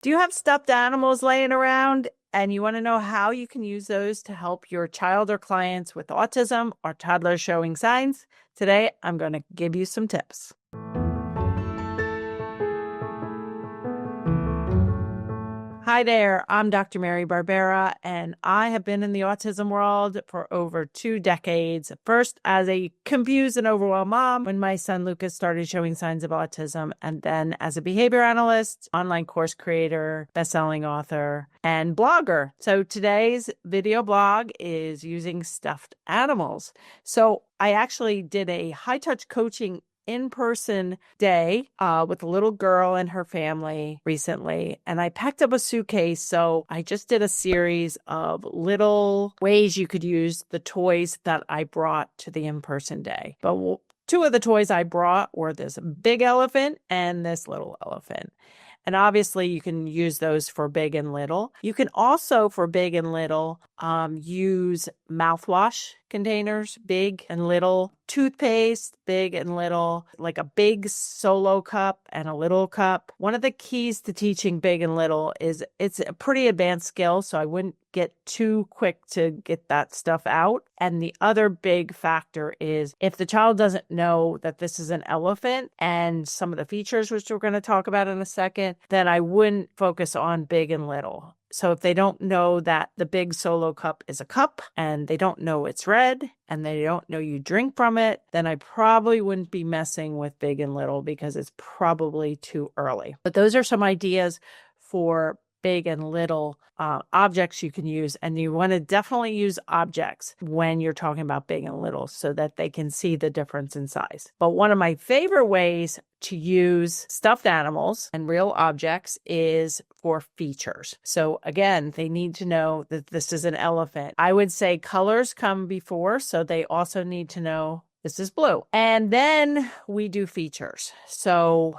Do you have stuffed animals laying around and you want to know how you can use those to help your child or clients with autism or toddlers showing signs? Today, I'm going to give you some tips. Hi there, I'm Dr. Mary Barbera, and I have been in the autism world for over 2 decades. First, as a confused and overwhelmed mom when my son Lucas started showing signs of autism, and then as a behavior analyst, online course creator, best-selling author, and blogger. So today's video blog is using stuffed animals. So I actually did a high-touch coaching in-person day with a little girl and her family recently, and I packed up a suitcase. So I just did a series of little ways you could use the toys that I brought to the in-person day. But two of the toys I brought were this big elephant and this little elephant. And obviously, you can use those for big and little. You can also, for big and little, use mouthwash containers, big and little, toothpaste, big and little, like a big solo cup and a little cup. One of the keys to teaching big and little is it's a pretty advanced skill, so I wouldn't get too quick to get that stuff out. And the other big factor is if the child doesn't know that this is an elephant and some of the features, which we're going to talk about in a second, then I wouldn't focus on big and little. So if they don't know that the big solo cup is a cup and they don't know it's red and they don't know you drink from it, then I probably wouldn't be messing with big and little because it's probably too early. But those are some ideas for big and little objects you can use. And you want to definitely use objects when you're talking about big and little so that they can see the difference in size. But one of my favorite ways to use stuffed animals and real objects is for features. So again, they need to know that this is an elephant. I would say colors come before, so they also need to know this is blue. And then we do features. So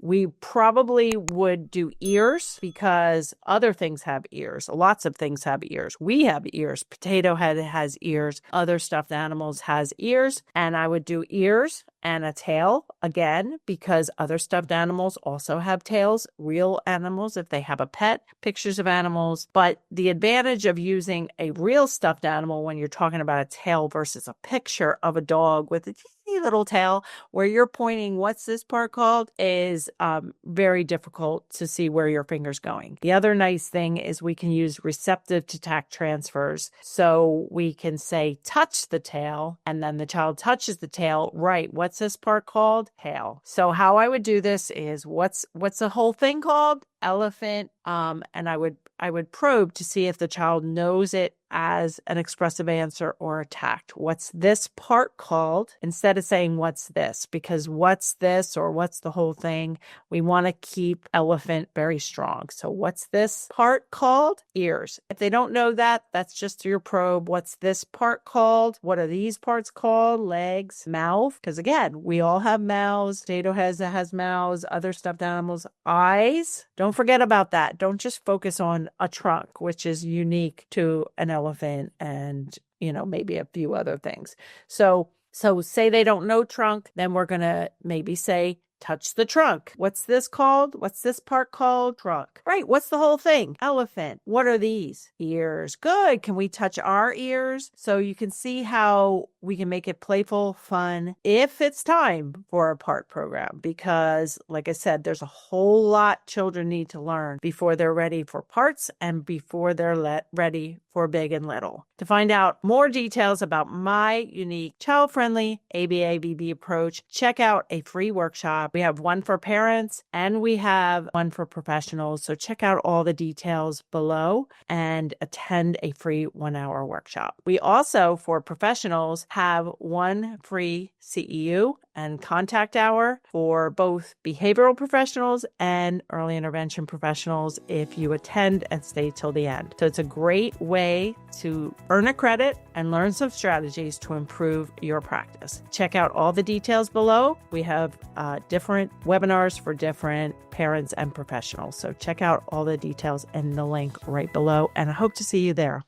we probably would do ears because other things have ears. Lots of things have ears. We have ears. Potato Head has ears. Other stuffed animals has ears. And I would do ears and a tail again because other stuffed animals also have tails. Real animals, if they have a pet, pictures of animals. But the advantage of using a real stuffed animal when you're talking about a tail versus a picture of a dog with a teeny little tail where you're pointing, what's this part called, is very difficult to see where your finger's going. The other nice thing is we can use receptive to tact transfers. So we can say, touch the tail, and then the child touches the tail. Right, what's this part called? Tail. So how I would do this is, what's the whole thing called? Elephant. And I would probe to see if the child knows it as an expressive answer or a tact. What's this part called? Instead of saying what's this, because what's this or what's the whole thing, we want to keep elephant very strong. So what's this part called? Ears. If they don't know that, that's just your probe. What's this part called? What are these parts called? Legs, mouth. Because again, we all have mouths. Potato Head has mouths. Other stuffed animals, eyes. Don't forget about that. Don't just focus on a trunk, which is unique to an elephant and, maybe a few other things. So say they don't know trunk, then we're going to maybe say, touch the trunk. What's this called? What's this part called? Trunk. Right. What's the whole thing? Elephant. What are these? Ears. Good. Can we touch our ears? So you can see how we can make it playful, fun, if it's time for a part program. Because like I said, there's a whole lot children need to learn before they're ready for parts and before they're ready for big and little. To find out more details about my unique child-friendly ABA-BB approach, check out a free workshop. We have one for parents and we have one for professionals. So check out all the details below and attend a free 1-hour workshop. We also, for professionals, have one free CEU and contact hour for both behavioral professionals and early intervention professionals if you attend and stay till the end. So it's a great way to earn a credit and learn some strategies to improve your practice. Check out all the details below. We have different webinars for different parents and professionals. So check out all the details in the link right below, and I hope to see you there.